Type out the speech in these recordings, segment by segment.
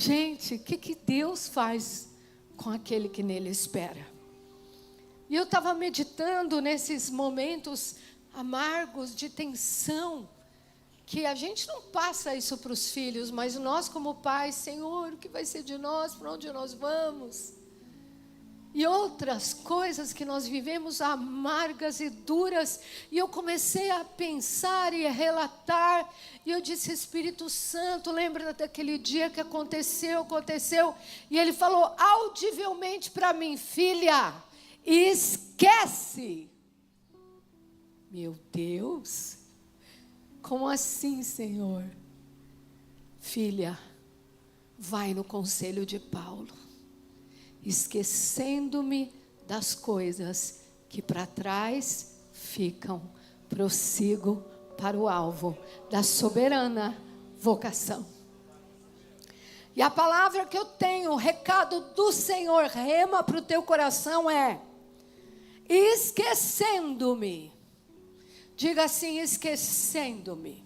Gente, o que Deus faz com aquele que nele espera? E eu estava meditando nesses momentos amargos de tensão, que a gente não passa isso para os filhos, mas nós como pais, Senhor, o que vai ser de nós, para onde nós vamos? E outras coisas que nós vivemos amargas e duras, e eu comecei a pensar e a relatar, e eu disse, Espírito Santo, lembra daquele dia que aconteceu, e ele falou audivelmente para mim, filha, esquece. Meu Deus, como assim, Senhor? Filha, vai no conselho de Paulo, esquecendo-me das coisas que para trás ficam, prossigo para o alvo da soberana vocação. E a palavra que eu tenho, o recado do Senhor, rema para o teu coração é, esquecendo-me. Diga assim, esquecendo-me.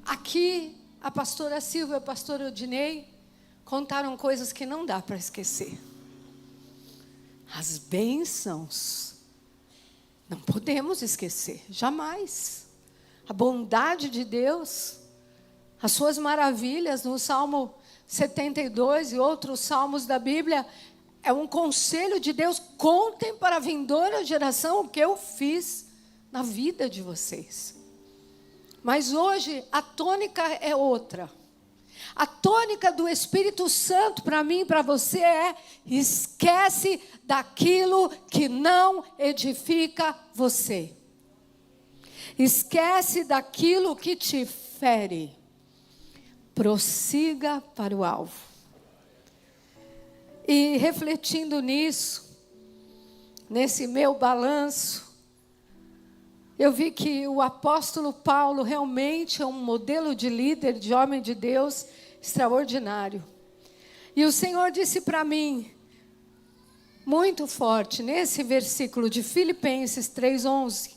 Aqui, a pastora Silvia e o pastor Odinei contaram coisas que não dá para esquecer. As bênçãos, não podemos esquecer, jamais. A bondade de Deus, as suas maravilhas, no Salmo 72 e outros salmos da Bíblia, é um conselho de Deus, contem para a vindoura geração o que eu fiz na vida de vocês. Mas hoje a tônica é outra. A tônica do Espírito Santo para mim e para você é: esquece daquilo que não edifica você. Esquece daquilo que te fere. Prossiga para o alvo. E refletindo nisso, nesse meu balanço, eu vi que o apóstolo Paulo realmente é um modelo de líder, de homem de Deus extraordinário. E o Senhor disse para mim, muito forte, nesse versículo de Filipenses 3:11,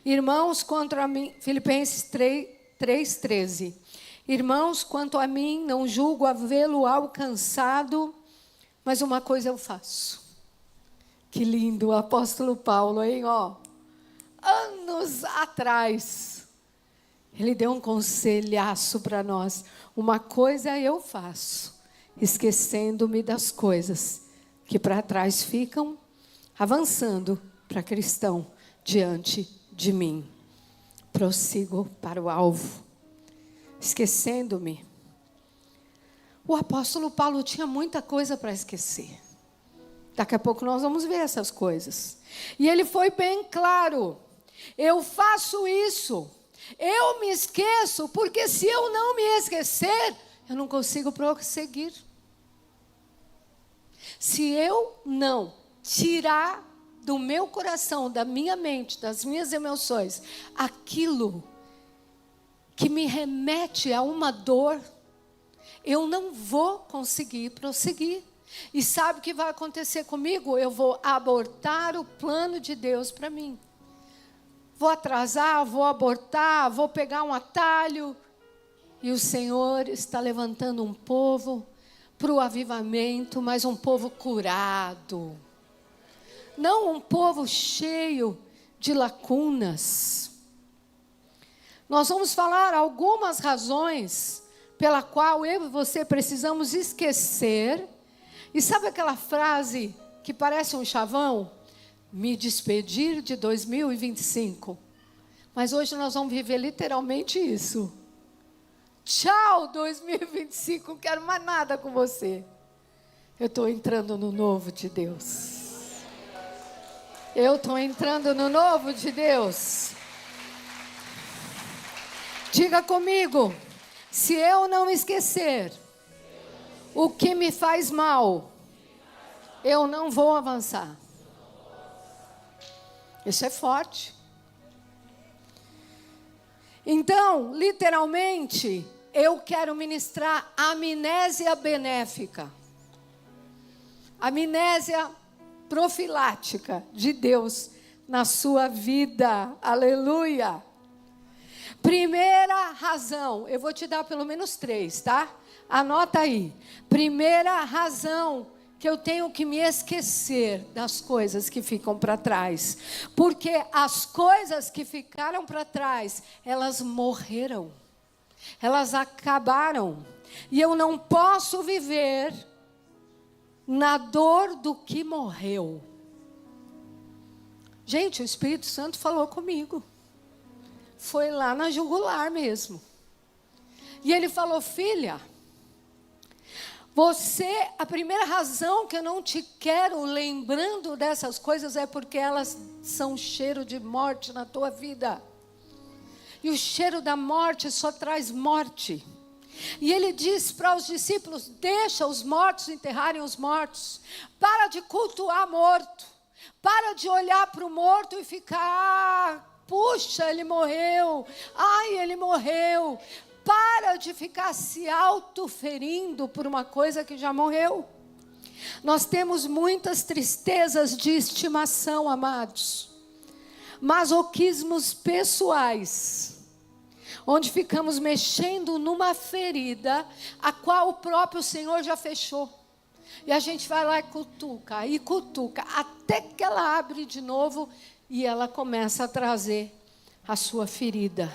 irmãos, quanto a mim, Filipenses 3:13, irmãos, quanto a mim, não julgo havê-lo alcançado, mas uma coisa eu faço. Que lindo o apóstolo Paulo, hein, ó. Anos atrás, ele deu um conselhaço para nós. Uma coisa eu faço, esquecendo-me das coisas que para trás ficam, avançando para cristão diante de mim. Prossigo para o alvo, esquecendo-me. O apóstolo Paulo tinha muita coisa para esquecer. Daqui a pouco nós vamos ver essas coisas. E ele foi bem claro. Eu faço isso. Eu me esqueço, porque se eu não me esquecer, eu não consigo prosseguir. Se eu não tirar do meu coração, da minha mente, das minhas emoções, aquilo que me remete a uma dor, eu não vou conseguir prosseguir. E sabe o que vai acontecer comigo? Eu vou abortar o plano de Deus para mim. Vou atrasar, vou abortar, vou pegar um atalho. E o Senhor está levantando um povo para o avivamento, mas um povo curado. Não um povo cheio de lacunas. Nós vamos falar algumas razões pela qual eu e você precisamos esquecer. E sabe aquela frase que parece um chavão? Me despedir de 2025. Mas hoje nós vamos viver literalmente isso. Tchau, 2025, não quero mais nada com você. Eu estou entrando no novo de Deus. Eu estou entrando no novo de Deus. Diga comigo, se eu não esquecer o que me faz mal, eu não vou avançar. Isso é forte. Então, literalmente, eu quero ministrar amnésia benéfica. Amnésia profilática de Deus na sua vida. Aleluia. Primeira razão, eu vou te dar pelo menos 3, tá? Anota aí. Primeira razão que eu tenho que me esquecer das coisas que ficam para trás. Porque as coisas que ficaram para trás, elas morreram. Elas acabaram. E eu não posso viver na dor do que morreu. Gente, o Espírito Santo falou comigo. Foi lá na jugular mesmo. E ele falou: filha, a primeira razão que eu não te quero lembrando dessas coisas é porque elas são cheiro de morte na tua vida. E o cheiro da morte só traz morte. E ele disse para os discípulos: deixa os mortos enterrarem os mortos. Para de cultuar morto. Para de olhar para o morto e ficar, puxa, ele morreu. Ai, ele morreu. Para de ficar se autoferindo por uma coisa que já morreu. Nós temos muitas tristezas de estimação, amados. Masoquismos pessoais, onde ficamos mexendo numa ferida, a qual o próprio Senhor já fechou. E a gente vai lá e cutuca, até que ela abre de novo e ela começa a trazer a sua ferida.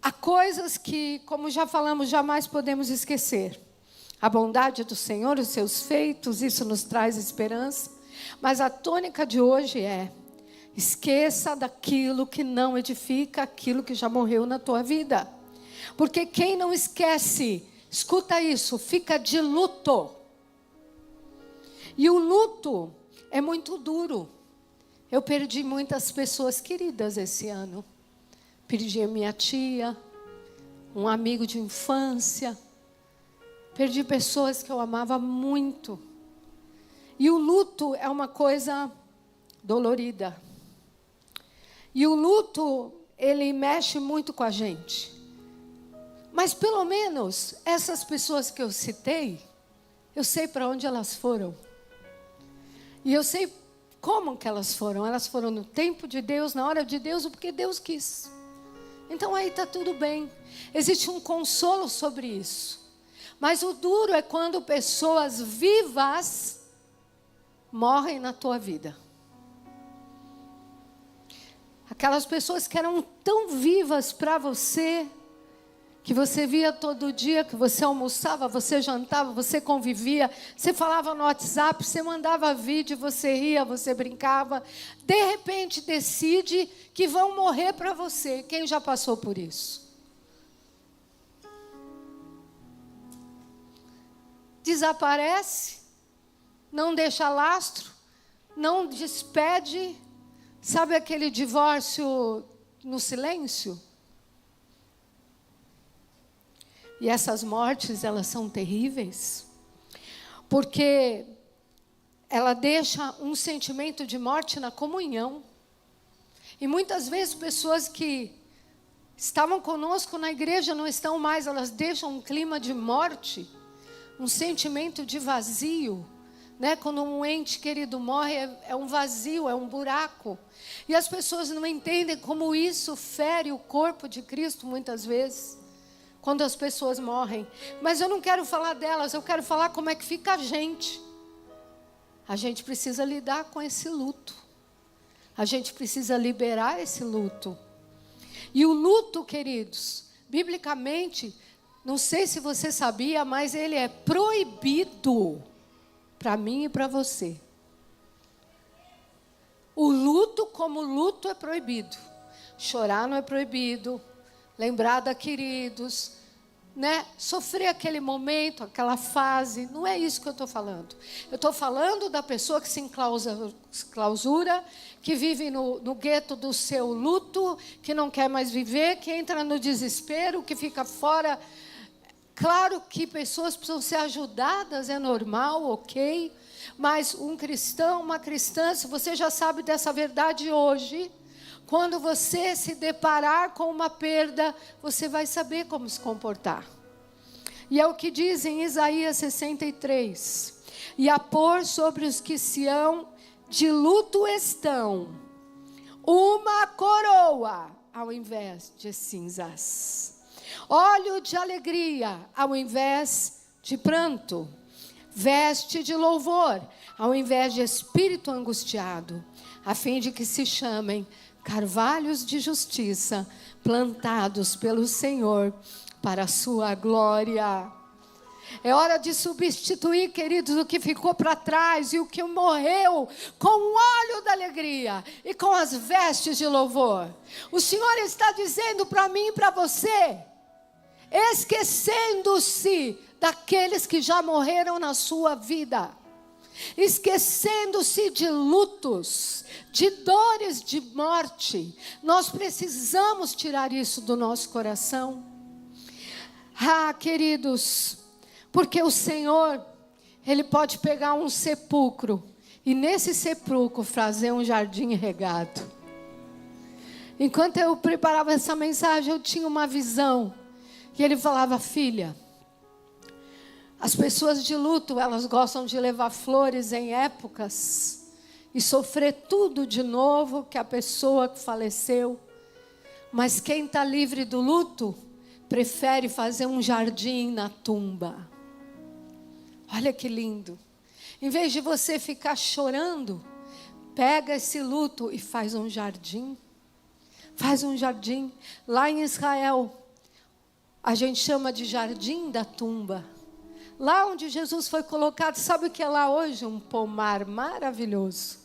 Há coisas que, como já falamos, jamais podemos esquecer. A bondade do Senhor, os seus feitos, isso nos traz esperança. Mas a tônica de hoje é: esqueça daquilo que não edifica, aquilo que já morreu na tua vida. Porque quem não esquece, escuta isso, fica de luto. E o luto é muito duro. Eu perdi muitas pessoas queridas esse ano. Perdi a minha tia, um amigo de infância. Perdi pessoas que eu amava muito. E o luto é uma coisa dolorida. E o luto, ele mexe muito com a gente. Mas pelo menos essas pessoas que eu citei, eu sei para onde elas foram. E eu sei como que elas foram. Elas foram no tempo de Deus, na hora de Deus, porque Deus quis. Então aí está tudo bem. Existe um consolo sobre isso. Mas o duro é quando pessoas vivas morrem na tua vida. Aquelas pessoas que eram tão vivas para você, que você via todo dia, que você almoçava, você jantava, você convivia, você falava no WhatsApp, você mandava vídeo, você ria, você brincava. De repente decide que vão morrer para você. Quem já passou por isso? Desaparece, não deixa lastro, não despede. Sabe aquele divórcio no silêncio? E essas mortes, elas são terríveis, porque ela deixa um sentimento de morte na comunhão. E muitas vezes pessoas que estavam conosco na igreja não estão mais, elas deixam um clima de morte, um sentimento de vazio. Né? Quando um ente querido morre, é um vazio, é um buraco. E as pessoas não entendem como isso fere o corpo de Cristo muitas vezes. Quando as pessoas morrem. Mas eu não quero falar delas, eu quero falar como é que fica a gente. A gente precisa lidar com esse luto. A gente precisa liberar esse luto. E o luto, queridos, biblicamente, não sei se você sabia, mas ele é proibido para mim e para você. O luto como luto é proibido. Chorar não é proibido. Lembrar da queridos, né? Sofrer aquele momento, aquela fase, não é isso que eu estou falando. Eu estou falando da pessoa que se enclausura, que vive no gueto do seu luto, que não quer mais viver, que entra no desespero, que fica fora. Claro que pessoas precisam ser ajudadas, é normal, ok, mas um cristão, uma cristã, se você já sabe dessa verdade hoje, quando você se deparar com uma perda, você vai saber como se comportar. E é o que diz em Isaías 63. E a pôr sobre os que Sião de luto estão, uma coroa ao invés de cinzas, óleo de alegria ao invés de pranto, veste de louvor ao invés de espírito angustiado, a fim de que se chamem carvalhos de justiça, plantados pelo Senhor para a sua glória. É hora de substituir, queridos, o que ficou para trás e o que morreu com o óleo da alegria e com as vestes de louvor. O Senhor está dizendo para mim e para você, esquecendo-se daqueles que já morreram na sua vida, esquecendo-se de lutos, de dores de morte. Nós precisamos tirar isso do nosso coração. Queridos, porque o Senhor, Ele pode pegar um sepulcro e nesse sepulcro fazer um jardim regado. Enquanto eu preparava essa mensagem, eu tinha uma visão que Ele falava: filha, as pessoas de luto, elas gostam de levar flores em épocas e sofrer tudo de novo que a pessoa que faleceu. Mas quem está livre do luto, prefere fazer um jardim na tumba. Olha que lindo. Em vez de você ficar chorando, pega esse luto e faz um jardim. Faz um jardim. Lá em Israel, a gente chama de jardim da tumba. Lá onde Jesus foi colocado, sabe o que é lá hoje? Um pomar maravilhoso.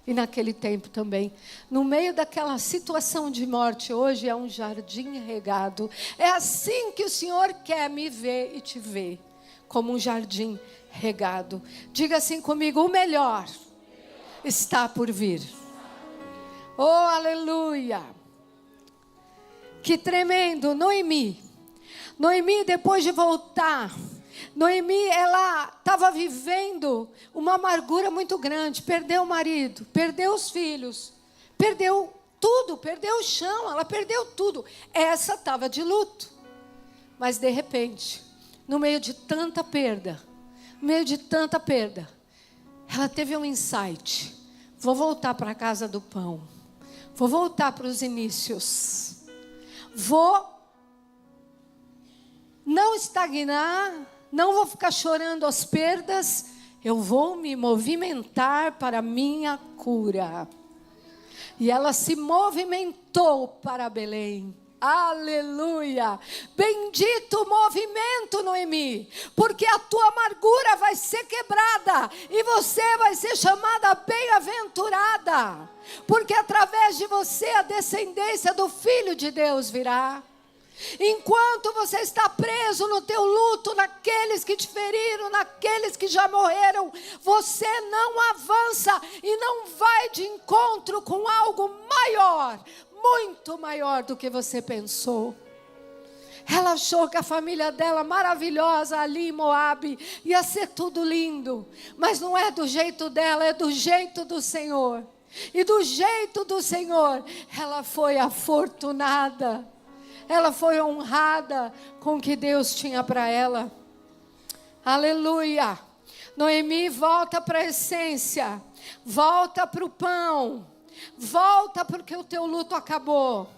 E naquele tempo também. No meio daquela situação de morte, hoje é um jardim regado. É assim que o Senhor quer me ver e te ver. Como um jardim regado. Diga assim comigo: o melhor está por vir. Oh, aleluia. Que tremendo. Noemi, depois de voltar, Noemi, ela estava vivendo uma amargura muito grande. Perdeu o marido, perdeu os filhos, perdeu tudo, perdeu o chão, ela perdeu tudo. Essa estava de luto. Mas de repente, no meio de tanta perda, ela teve um insight: vou voltar para a casa do pão, vou voltar para os inícios, vou não estagnar, não vou ficar chorando as perdas, eu vou me movimentar para a minha cura. E ela se movimentou para Belém. Aleluia! Bendito movimento, Noemi, porque a tua amargura vai ser quebrada e você vai ser chamada bem-aventurada, porque através de você a descendência do Filho de Deus virá. Enquanto você está preso no teu luto, naqueles que te feriram, naqueles que já morreram, você não avança e não vai de encontro com algo maior, muito maior do que você pensou. Ela achou que a família dela, maravilhosa ali em Moabe, ia ser tudo lindo, mas não é do jeito dela, é do jeito do Senhor. E do jeito do Senhor, ela foi afortunada. Ela foi honrada com o que Deus tinha para ela. Aleluia. Noemi volta para a essência. Volta para o pão. Volta porque o teu luto acabou.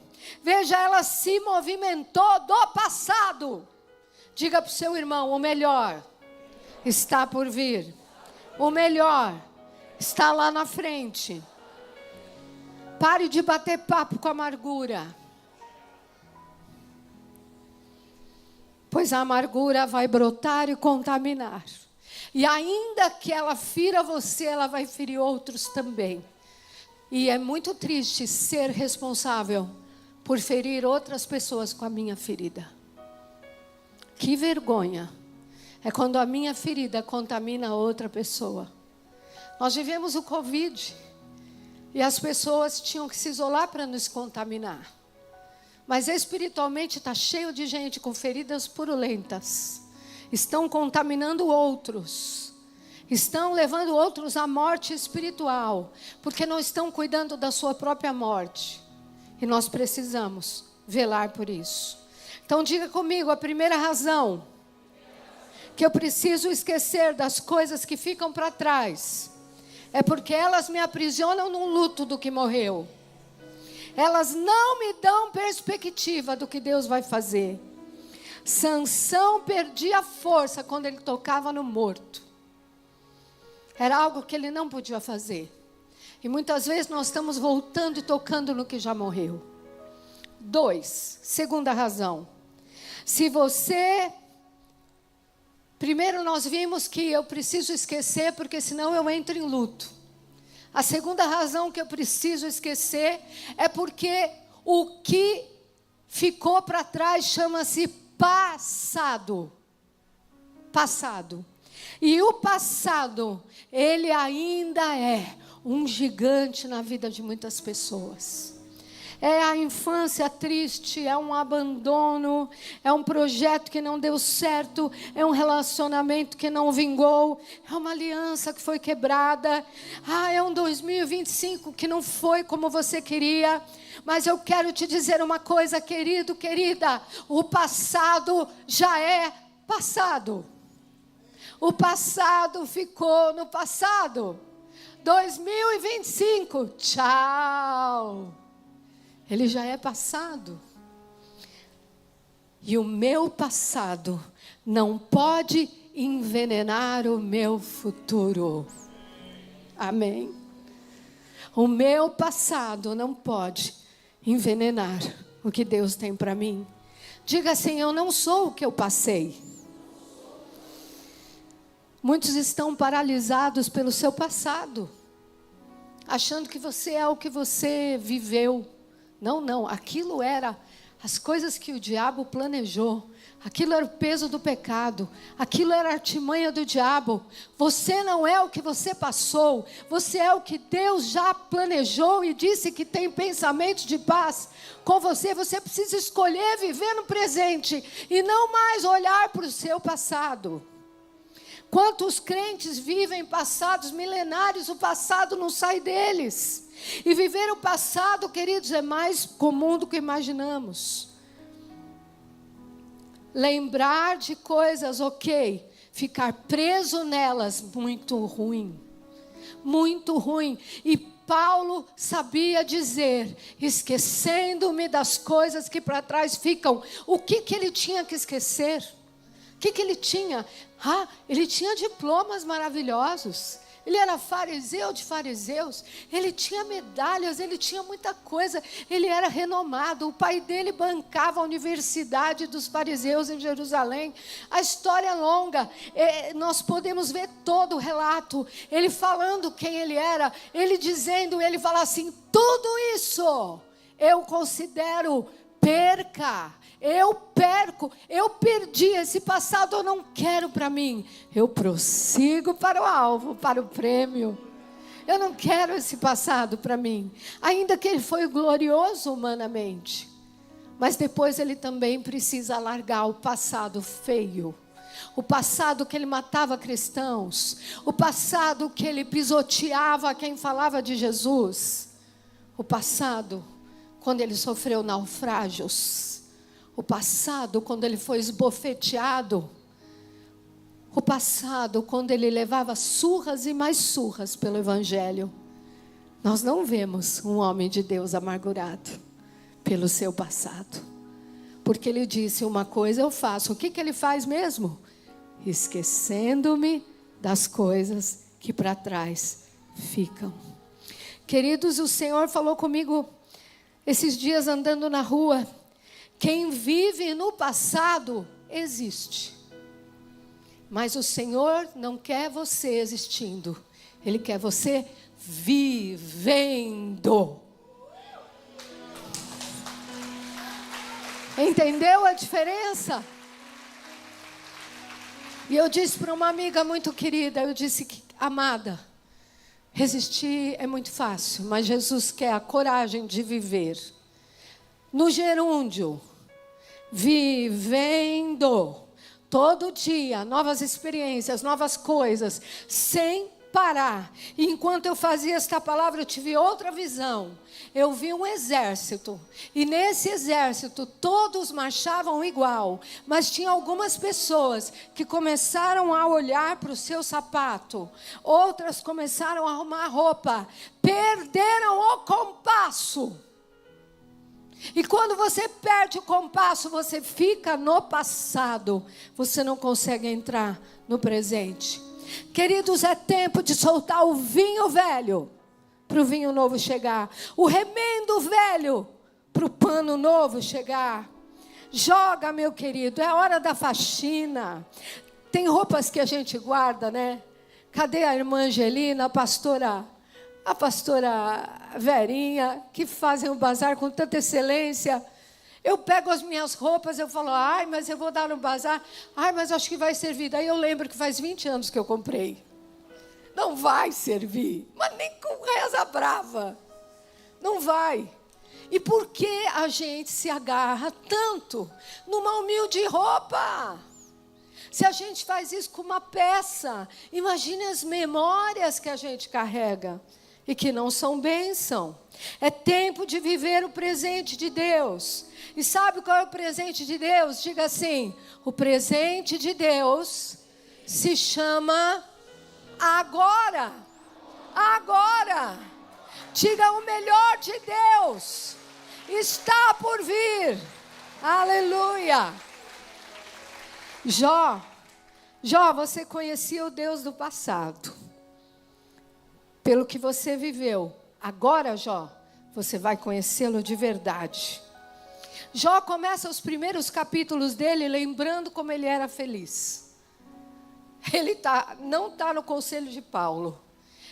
Veja, ela se movimentou do passado. Diga para o seu irmão: o melhor está por vir. O melhor está lá na frente. Pare de bater papo com a amargura. Pois a amargura vai brotar e contaminar. E ainda que ela fira você, ela vai ferir outros também. E é muito triste ser responsável por ferir outras pessoas com a minha ferida. Que vergonha é quando a minha ferida contamina outra pessoa. Nós vivemos o Covid e as pessoas tinham que se isolar para nos contaminar. Mas espiritualmente está cheio de gente com feridas purulentas. Estão contaminando outros. Estão levando outros à morte espiritual. Porque não estão cuidando da sua própria morte. E nós precisamos velar por isso. Então diga comigo, a primeira razão que eu preciso esquecer das coisas que ficam para trás é porque elas me aprisionam num luto do que morreu. Elas não me dão perspectiva do que Deus vai fazer. Sansão perdia a força quando ele tocava no morto. Era algo que ele não podia fazer. E muitas vezes nós estamos voltando e tocando no que já morreu. 2, segunda razão. Se você... Primeiro nós vimos que eu preciso esquecer, porque senão eu entro em luto. A segunda razão que eu preciso esquecer é porque o que ficou para trás chama-se passado. Passado. E o passado, ele ainda é um gigante na vida de muitas pessoas. É a infância triste, é um abandono, é um projeto que não deu certo, é um relacionamento que não vingou, é uma aliança que foi quebrada, é um 2025 que não foi como você queria. Mas eu quero te dizer uma coisa, querido, querida, o passado já é passado. O passado ficou no passado. 2025, tchau. Ele já é passado. E o meu passado não pode envenenar o meu futuro. Amém? O meu passado não pode envenenar o que Deus tem para mim. Diga assim: eu não sou o que eu passei. Muitos estão paralisados pelo seu passado, achando que você é o que você viveu. Não, aquilo era as coisas que o diabo planejou. Aquilo era o peso do pecado. Aquilo era a artimanha do diabo. Você não é o que você passou. Você é o que Deus já planejou e disse que tem pensamentos de paz com você. Você precisa escolher viver no presente e não mais olhar para o seu passado. Quantos crentes vivem passados milenários, o passado não sai deles. E viver o passado, queridos, é mais comum do que imaginamos. Lembrar de coisas, ok. Ficar preso nelas, muito ruim. Muito ruim. E Paulo sabia dizer, esquecendo-me das coisas que para trás ficam. O que ele tinha que esquecer? O que ele tinha? Ele tinha diplomas maravilhosos. Ele era fariseu de fariseus. Ele tinha medalhas, ele tinha muita coisa. Ele era renomado. O pai dele bancava a universidade dos fariseus em Jerusalém. A história é longa. Nós podemos ver todo o relato. Ele falando quem ele era. Ele dizendo, ele fala assim: tudo isso eu considero perca. Eu perdi esse passado, eu não quero para mim. Eu prossigo para o alvo, para o prêmio. Eu não quero esse passado para mim. Ainda que ele foi glorioso humanamente. Mas depois ele também precisa largar o passado feio. O passado que ele matava cristãos. O passado que ele pisoteava quem falava de Jesus. O passado quando ele sofreu naufrágios. O passado, quando ele foi esbofeteado. O passado, quando ele levava surras e mais surras pelo Evangelho. Nós não vemos um homem de Deus amargurado pelo seu passado. Porque ele disse, uma coisa eu faço. O que ele faz mesmo? Esquecendo-me das coisas que para trás ficam. Queridos, o Senhor falou comigo esses dias andando na rua. Quem vive no passado existe. Mas o Senhor não quer você existindo. Ele quer você vivendo. Entendeu a diferença? E eu disse para uma amiga muito querida, eu disse que, amada, resistir é muito fácil, mas Jesus quer a coragem de viver. No gerúndio, vivendo, todo dia, novas experiências, novas coisas, sem parar. E enquanto eu fazia esta palavra, eu tive outra visão. Eu vi um exército, e nesse exército todos marchavam igual, mas tinha algumas pessoas que começaram a olhar para o seu sapato, outras começaram a arrumar roupa, perderam o compasso. E quando você perde o compasso, você fica no passado. Você não consegue entrar no presente. Queridos, é tempo de soltar o vinho velho para o vinho novo chegar. O remendo velho para o pano novo chegar. Joga, meu querido, é hora da faxina. Tem roupas que a gente guarda, né? Cadê a irmã Angelina, a pastora Verinha, que fazem o bazar com tanta excelência? Eu pego as minhas roupas, eu falo, ai, mas eu vou dar no bazar. Ai, mas acho que vai servir. Daí eu lembro que faz 20 anos que eu comprei. Não vai servir, mas nem com reza brava. Não vai. E por que a gente se agarra tanto numa humilde roupa? Se a gente faz isso com uma peça, imagine as memórias que a gente carrega e que não são bênção. É tempo de viver o presente de Deus. E sabe qual é o presente de Deus? Diga assim, o presente de Deus se chama agora. Agora. Diga, o melhor de Deus está por vir. Aleluia. Jó, você conhecia o Deus do passado. Pelo que você viveu. Agora, Jó, você vai conhecê-lo de verdade. Jó começa os primeiros capítulos dele lembrando como ele era feliz. Ele não está no conselho de Paulo.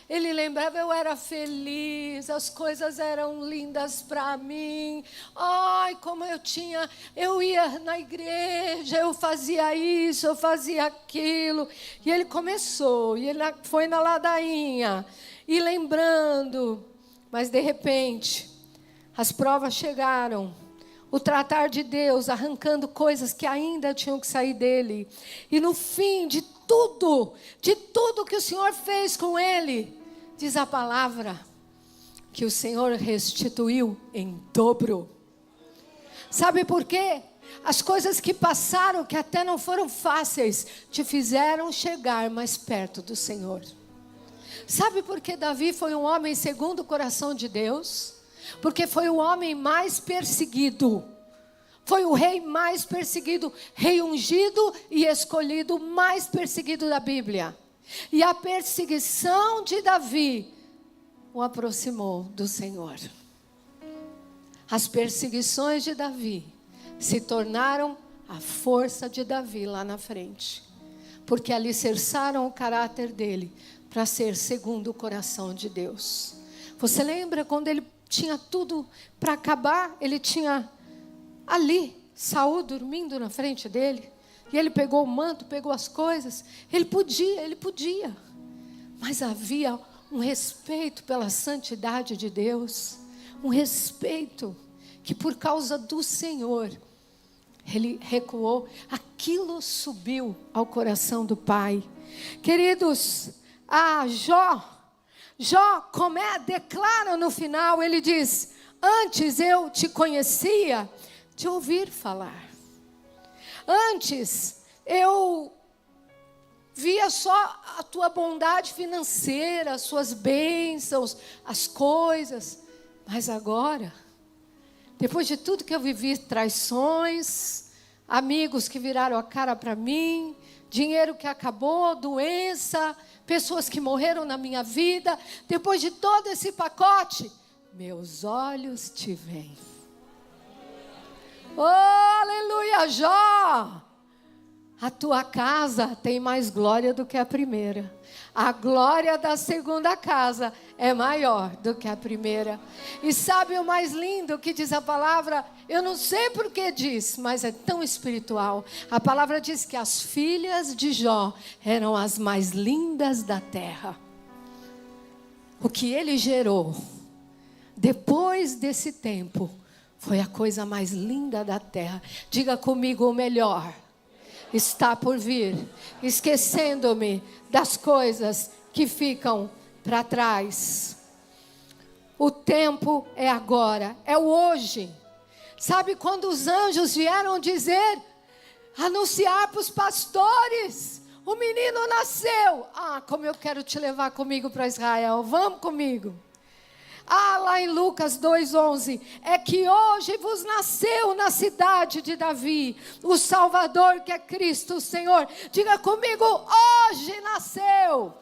Ele lembrava, eu era feliz, as coisas eram lindas para mim. Ai, como eu ia na igreja, eu fazia isso, eu fazia aquilo. E ele começou, e ele foi na ladainha, e lembrando. Mas de repente, as provas chegaram. O tratar de Deus, arrancando coisas que ainda tinham que sair dele. E no fim de tudo que o Senhor fez com ele, diz a palavra, que o Senhor restituiu em dobro. Sabe por quê? As coisas que passaram, que até não foram fáceis, te fizeram chegar mais perto do Senhor. Sabe por que Davi foi um homem segundo o coração de Deus? Porque foi o homem mais perseguido. Foi o rei mais perseguido, rei ungido e escolhido, mais perseguido da Bíblia. E a perseguição de Davi o aproximou do Senhor. As perseguições de Davi se tornaram a força de Davi lá na frente. Porque alicerçaram o caráter dele para ser segundo o coração de Deus. Você lembra quando ele tinha tudo para acabar? Ele tinha ali Saul dormindo na frente dele. E ele pegou o manto, pegou as coisas. Ele podia. Mas havia um respeito pela santidade de Deus. Um respeito que por causa do Senhor, ele recuou. Aquilo subiu ao coração do Pai. Queridos, Jó declara no final, ele diz, antes eu te conhecia de ouvir falar. Antes eu via só a tua bondade financeira, as suas bênçãos, as coisas. Mas agora, depois de tudo que eu vivi, traições, amigos que viraram a cara para mim, dinheiro que acabou, doença, pessoas que morreram na minha vida. Depois de todo esse pacote, meus olhos te veem. Oh, aleluia, Jó! A tua casa tem mais glória do que a primeira. A glória da segunda casa é maior do que a primeira. E sabe o mais lindo que diz a palavra? Eu não sei por que diz, mas é tão espiritual. A palavra diz que as filhas de Jó eram as mais lindas da terra. O que ele gerou, depois desse tempo, foi a coisa mais linda da terra. Diga comigo, o melhor está por vir, esquecendo-me das coisas que ficam para trás. O tempo é agora, é o hoje. Sabe quando os anjos vieram anunciar para os pastores, o menino nasceu. Ah, como eu quero te levar comigo para Israel, vamos comigo. Lá em Lucas 2:11, é que hoje vos nasceu na cidade de Davi o Salvador, que é Cristo o Senhor. Diga comigo, hoje nasceu.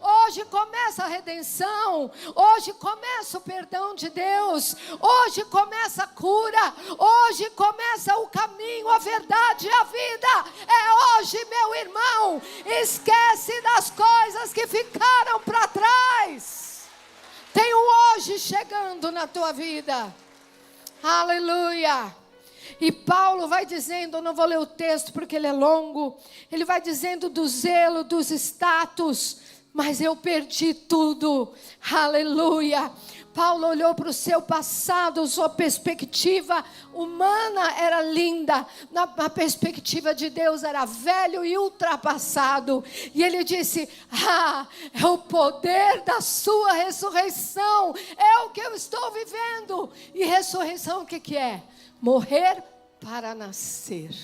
Hoje começa a redenção, hoje começa o perdão de Deus, hoje começa a cura, hoje começa o caminho, a verdade e a vida. É hoje, meu irmão. Esquece das coisas que ficaram para trás. Tem um hoje chegando na tua vida. Aleluia. E Paulo vai dizendo, eu não vou ler o texto porque ele é longo, ele vai dizendo do zelo, dos status, mas eu perdi tudo, aleluia. Paulo olhou para o seu passado, sua perspectiva humana era linda, na perspectiva de Deus era velho e ultrapassado. E ele disse, é o poder da sua ressurreição, é o que eu estou vivendo. E ressurreição o que é? Morrer para nascer.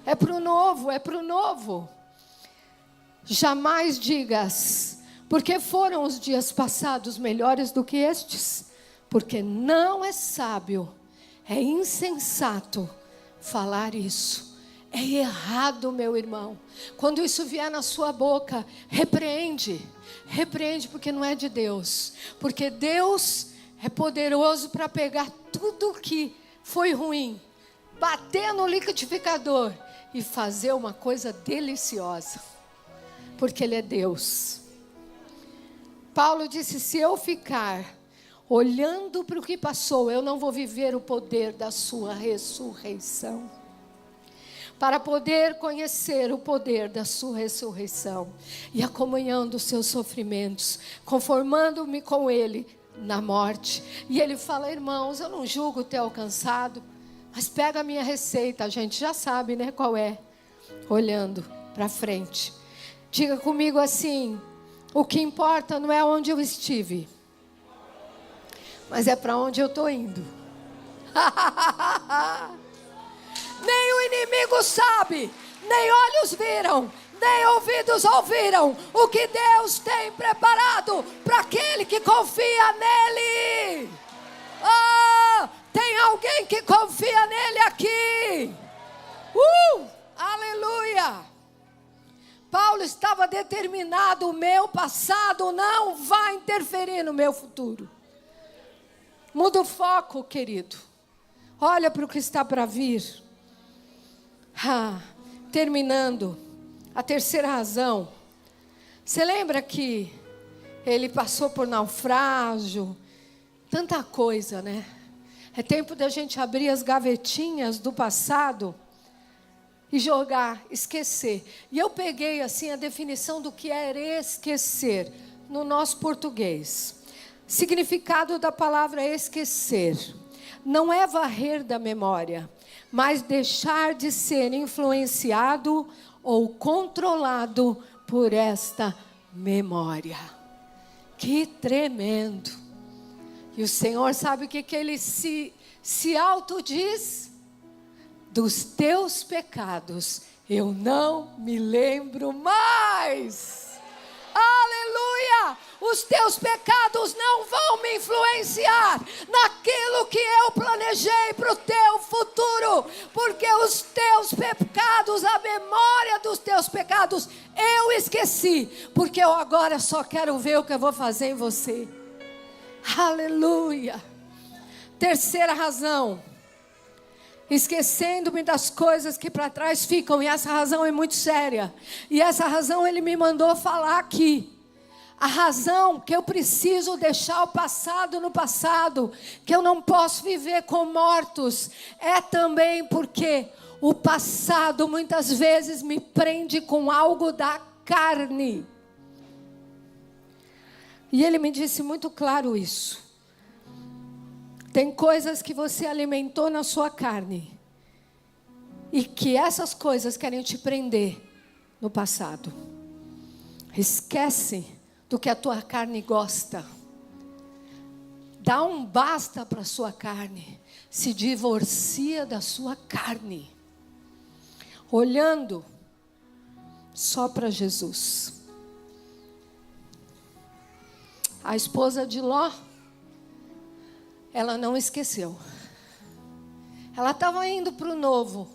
É para o novo, é para o novo. Jamais digas, porque foram os dias passados melhores do que estes? Porque não é sábio, é insensato falar isso. É errado, meu irmão. Quando isso vier na sua boca, repreende, porque não é de Deus. Porque Deus é poderoso para pegar tudo que foi ruim, bater no liquidificador e fazer uma coisa deliciosa, porque Ele é Deus. Paulo disse, se eu ficar olhando para o que passou, eu não vou viver o poder da sua ressurreição. Para poder conhecer o poder da sua ressurreição e a comunhão dos seus sofrimentos, conformando-me com Ele na morte. E ele fala, irmãos, eu não julgo ter alcançado, mas pega a minha receita, a gente já sabe, né, qual é, olhando para frente. Diga comigo assim, o que importa não é onde eu estive, mas é para onde eu estou indo. Nem o inimigo sabe, nem olhos viram, nem ouvidos ouviram o que Deus tem preparado para aquele que confia nele. Tem alguém que confia nele aqui? Aleluia. Paulo estava determinado, o meu passado não vai interferir no meu futuro. Muda o foco, querido. Olha para o que está para vir. Terminando. A terceira razão, você lembra que ele passou por naufrágio, tanta coisa, né? É tempo da gente abrir as gavetinhas do passado e jogar, esquecer. E eu peguei assim a definição do que é esquecer no nosso português. Significado da palavra esquecer. Não é varrer da memória, mas deixar de ser influenciado ou controlado por esta memória. Que tremendo. E o Senhor sabe o que ele se autodiz? Dos teus pecados eu não me lembro mais. Aleluia! Os teus pecados não vão me influenciar naquilo que eu planejei para o teu futuro, porque os teus pecados, a memória dos teus pecados, eu esqueci, porque eu agora só quero ver o que eu vou fazer em você. Aleluia! Terceira razão, esquecendo-me das coisas que para trás ficam, e essa razão é muito séria, e essa razão ele me mandou falar aqui. A razão que eu preciso deixar o passado no passado, que eu não posso viver com mortos, é também porque o passado muitas vezes me prende com algo da carne. E ele me disse muito claro isso. Tem coisas que você alimentou na sua carne, e que essas coisas querem te prender no passado. Esquece do que a tua carne gosta. Dá um basta para a sua carne. Se divorcia da sua carne. Olhando só para Jesus. A esposa de Ló, ela não esqueceu. Ela estava indo para o novo,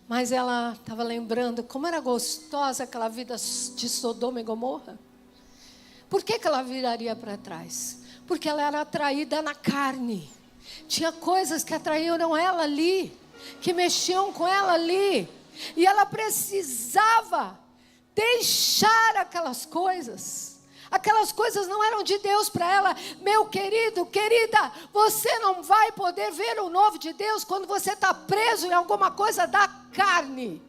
mas ela estava lembrando como era gostosa aquela vida de Sodoma e Gomorra. Por que ela viraria para trás? Porque ela era atraída na carne. Tinha coisas que atraíram ela ali, que mexiam com ela ali. E ela precisava deixar aquelas coisas. Aquelas coisas não eram de Deus para ela. Meu querido, querida, você não vai poder ver o novo de Deus quando você está preso em alguma coisa da carne.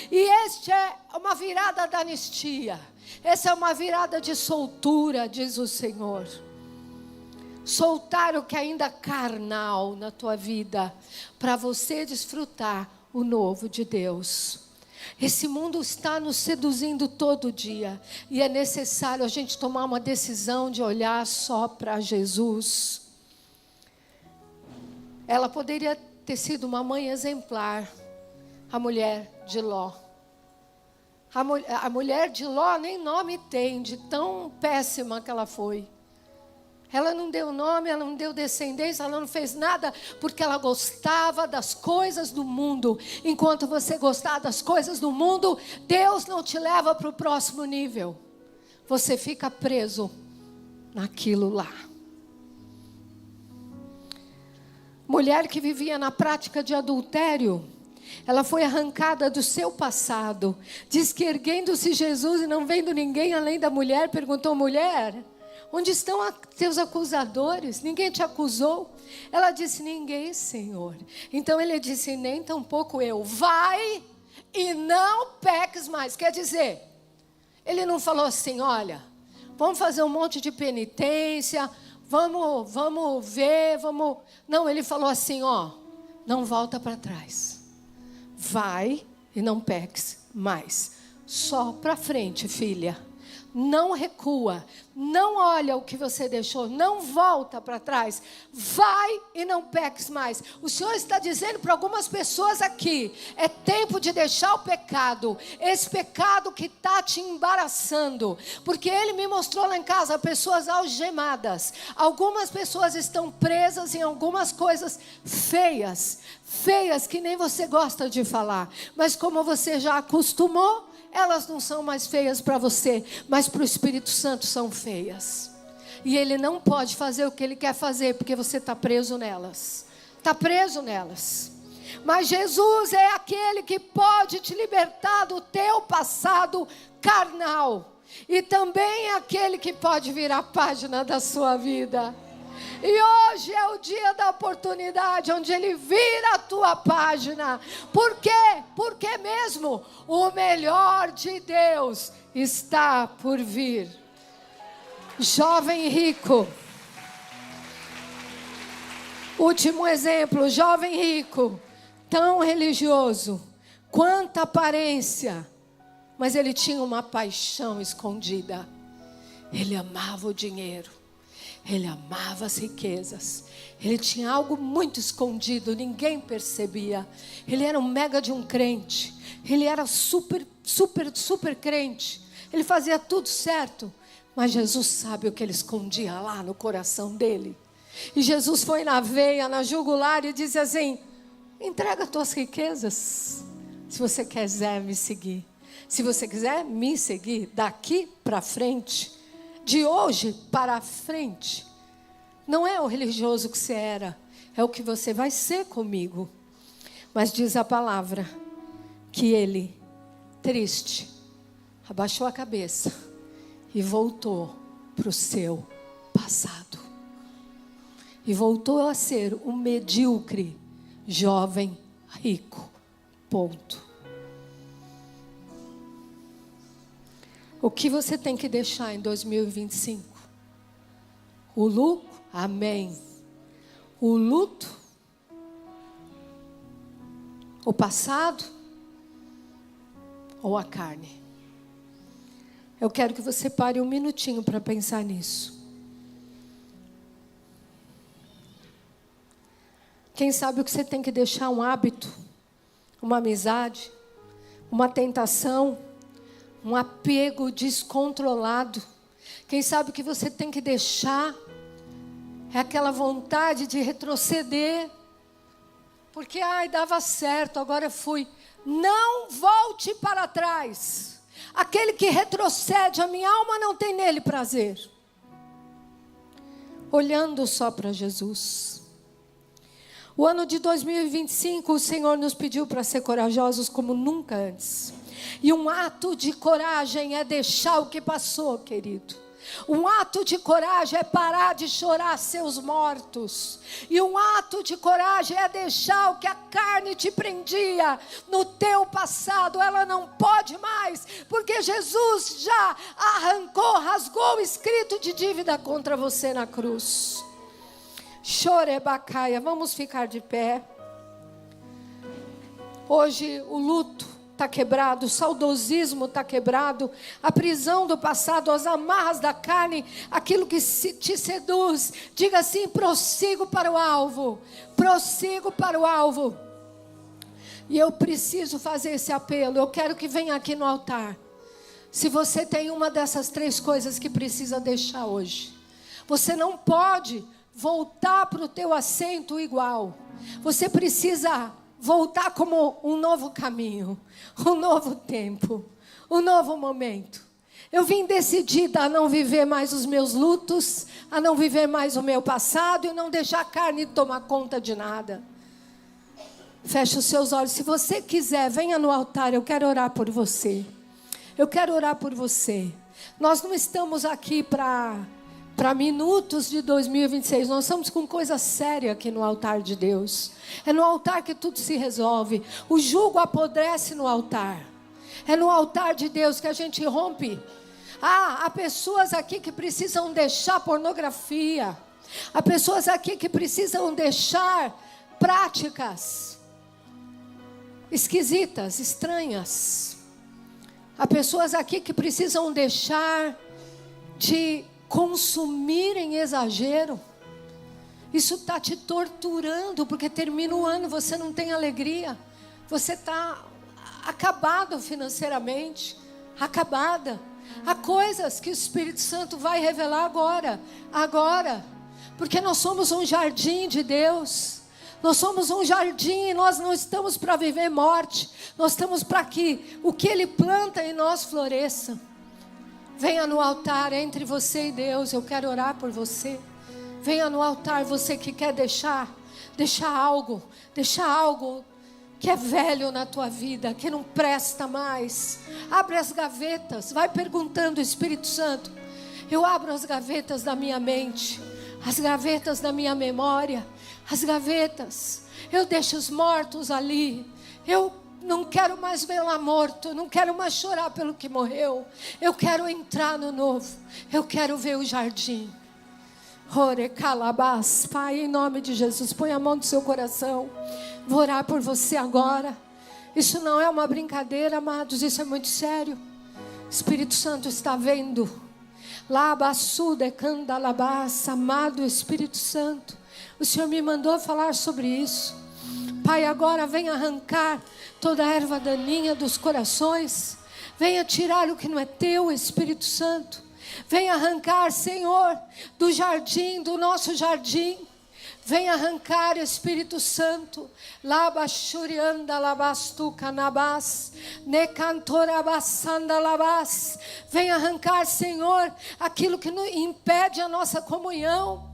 E este é uma virada da anistia. Essa é uma virada de soltura, diz o Senhor. Soltar o que ainda é carnal na tua vida, para você desfrutar o novo de Deus. Esse mundo está nos seduzindo todo dia, e é necessário a gente tomar uma decisão de olhar só para Jesus. Ela poderia ter sido uma mãe exemplar, a mulher de Ló. A mulher de Ló nem nome tem, de tão péssima que ela foi. Ela não deu nome, ela não deu descendência, ela não fez nada, porque ela gostava das coisas do mundo. Enquanto você gostar das coisas do mundo, Deus não te leva para o próximo nível. Você fica preso naquilo lá. Mulher que vivia na prática de adultério, ela foi arrancada do seu passado. Diz que erguendo-se Jesus e não vendo ninguém além da mulher, perguntou: mulher, onde estão teus acusadores? Ninguém te acusou? Ela disse: ninguém, Senhor. Então ele disse: nem tampouco eu. Vai e não peques mais. Quer dizer, ele não falou assim: olha, vamos fazer um monte de penitência, vamos ver, vamos... Não, ele falou assim, ó, não volta para trás. Vai e não peques mais. Só para frente, filha. Não recua, não olha o que você deixou, não volta para trás, vai e não peques mais. O Senhor está dizendo para algumas pessoas aqui, é tempo de deixar o pecado, esse pecado que está te embaraçando, porque Ele me mostrou lá em casa, pessoas algemadas, algumas pessoas estão presas em algumas coisas feias que nem você gosta de falar, mas como você já acostumou, elas não são mais feias para você, mas para o Espírito Santo são feias. E Ele não pode fazer o que Ele quer fazer, porque você está preso nelas. Está preso nelas. Mas Jesus é aquele que pode te libertar do teu passado carnal. E também é aquele que pode virar a página da sua vida. E hoje é o dia da oportunidade, onde Ele vira a tua página. Por quê? Porque mesmo o melhor de Deus está por vir. Jovem rico. Último exemplo, jovem rico, tão religioso, quanta aparência, mas ele tinha uma paixão escondida. Ele amava o dinheiro. Ele amava as riquezas. Ele tinha algo muito escondido, ninguém percebia. Ele era um mega de um crente. Ele era super crente. Ele fazia tudo certo. Mas Jesus sabe o que ele escondia lá no coração dele. E Jesus foi na veia, na jugular e disse assim: entrega as tuas riquezas, se você quiser me seguir. Se você quiser me seguir daqui para frente, de hoje para frente, não é o religioso que você era, é o que você vai ser comigo. Mas diz a palavra que ele, triste, abaixou a cabeça e voltou para o seu passado. E voltou a ser um medíocre jovem rico. Ponto. O que você tem que deixar em 2025? O lucro? Amém. O luto? O passado? Ou a carne? Eu quero que você pare um minutinho para pensar nisso. Quem sabe o que você tem que deixar? Um hábito, uma amizade, uma tentação, um apego descontrolado. Quem sabe o que você tem que deixar é aquela vontade de retroceder. Porque, dava certo, agora fui. Não volte para trás. Aquele que retrocede, a minha alma não tem nele prazer. Olhando só para Jesus. O ano de 2025, o Senhor nos pediu para ser corajosos como nunca antes. E um ato de coragem é deixar o que passou, querido. Um ato de coragem é parar de chorar seus mortos. E um ato de coragem é deixar o que a carne te prendia no teu passado. Ela não pode mais, porque Jesus já arrancou, rasgou o escrito de dívida contra você na cruz. Chorebacaia, vamos ficar de pé. Hoje o luto está quebrado, o saudosismo está quebrado, a prisão do passado, as amarras da carne, aquilo que te seduz. Diga assim: prossigo para o alvo, prossigo para o alvo. E eu preciso fazer esse apelo. Eu quero que venha aqui no altar. Se você tem uma dessas 3 coisas que precisa deixar hoje, você não pode voltar para o teu assento igual. Você precisa voltar como um novo caminho, um novo tempo, um novo momento. Eu vim decidida a não viver mais os meus lutos, a não viver mais o meu passado e não deixar a carne tomar conta de nada. Feche os seus olhos. Se você quiser, venha no altar. Eu quero orar por você. Eu quero orar por você. Nós não estamos aqui para minutos de 2026. Nós estamos com coisa séria aqui no altar de Deus. É no altar que tudo se resolve. O jugo apodrece no altar. É no altar de Deus que a gente rompe. Há pessoas aqui que precisam deixar pornografia. Há pessoas aqui que precisam deixar práticas esquisitas, estranhas. Há pessoas aqui que precisam deixar de consumir em exagero. Isso está te torturando, porque termina o ano, você não tem alegria. Você está acabado financeiramente, acabada. Há coisas que o Espírito Santo vai revelar agora. Porque nós somos um jardim de Deus. Nós somos um jardim e nós não estamos para viver morte. Nós estamos para que o que Ele planta em nós floresça. Venha no altar, entre você e Deus. Eu quero orar por você. Venha no altar, você que quer deixar algo que é velho na tua vida, que não presta mais. Abre as gavetas, vai perguntando, Espírito Santo. Eu abro as gavetas da minha mente, as gavetas da minha memória, as gavetas. Eu deixo os mortos ali. Eu não quero mais ver lá morto, não quero mais chorar pelo que morreu. Eu quero entrar no novo. Eu quero ver o jardim. Ore calabás, Pai, em nome de Jesus, põe a mão no seu coração. Vou orar por você agora. Isso não é uma brincadeira, amados, isso é muito sério. Espírito Santo está vendo. Labassu decanda labás, amado Espírito Santo. O Senhor me mandou falar sobre isso. Pai, agora venha arrancar toda a erva daninha dos corações. Venha tirar o que não é teu, Espírito Santo. Venha arrancar, Senhor, do jardim, do nosso jardim. Venha arrancar, Espírito Santo. Labashurianda labastu canabás. Necantorabassanda labás. Venha arrancar, Senhor, aquilo que impede a nossa comunhão.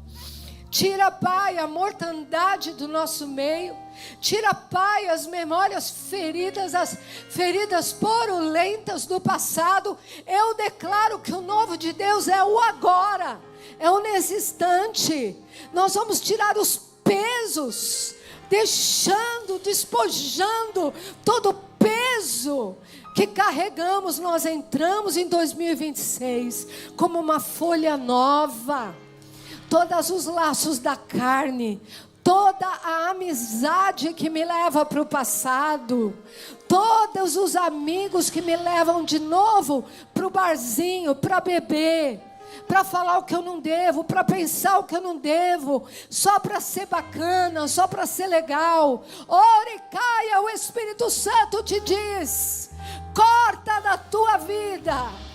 Tira, Pai, a mortandade do nosso meio. Tira, Pai, as memórias feridas, as feridas porulentas do passado. Eu declaro que o novo de Deus é o agora, é o nesse instante. Nós vamos tirar os pesos, despojando todo o peso que carregamos. Nós entramos em 2026 como uma folha nova. Todos os laços da carne, toda a amizade que me leva para o passado, todos os amigos que me levam de novo para o barzinho, para beber, para falar o que eu não devo, para pensar o que eu não devo, só para ser bacana, só para ser legal. Ore, caia, o Espírito Santo te diz: corta da tua vida.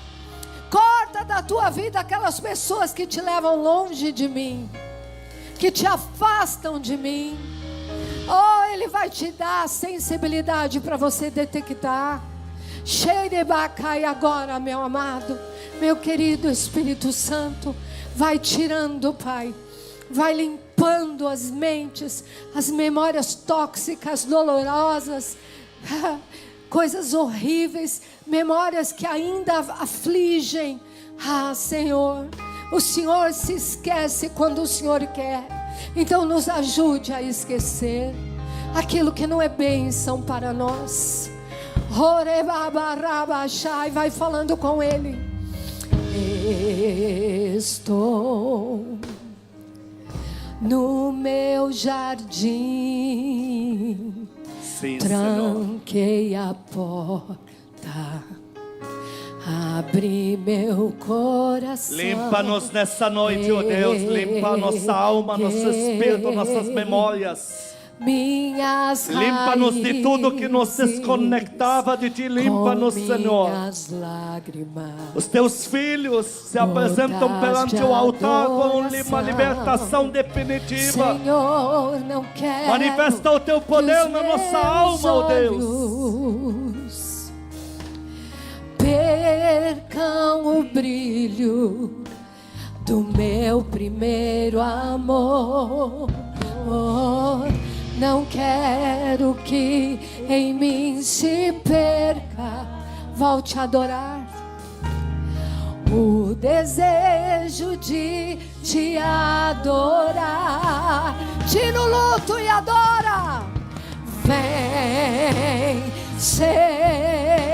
Corta da tua vida aquelas pessoas que te levam longe de mim, que te afastam de mim. Oh, Ele vai te dar sensibilidade para você detectar. Xerebacai agora, meu amado, meu querido Espírito Santo, vai tirando, Pai, vai limpando as mentes, as memórias tóxicas, dolorosas, coisas horríveis, memórias que ainda afligem. Ah, Senhor, o Senhor se esquece quando o Senhor quer. Então nos ajude a esquecer aquilo que não é bênção para nós. E vai falando com Ele. Estou no meu jardim. Sim, tranquei Senhor. A porta, abri meu coração. Limpa-nos nessa noite, ó Deus. Limpa a nossa alma, nosso espírito, nossas memórias. Minhas Limpa-nos de tudo que nos desconectava de Ti. Limpa-nos, Senhor. Os Teus filhos se apresentam perante o altar com uma libertação definitiva. Senhor, não quero. Manifesta o Teu poder na nossa alma, ó Deus. Percam o brilho do meu primeiro amor. Não quero que em mim se perca. Volte a adorar. O desejo de te adorar. Tira o luto e adora. Vem ser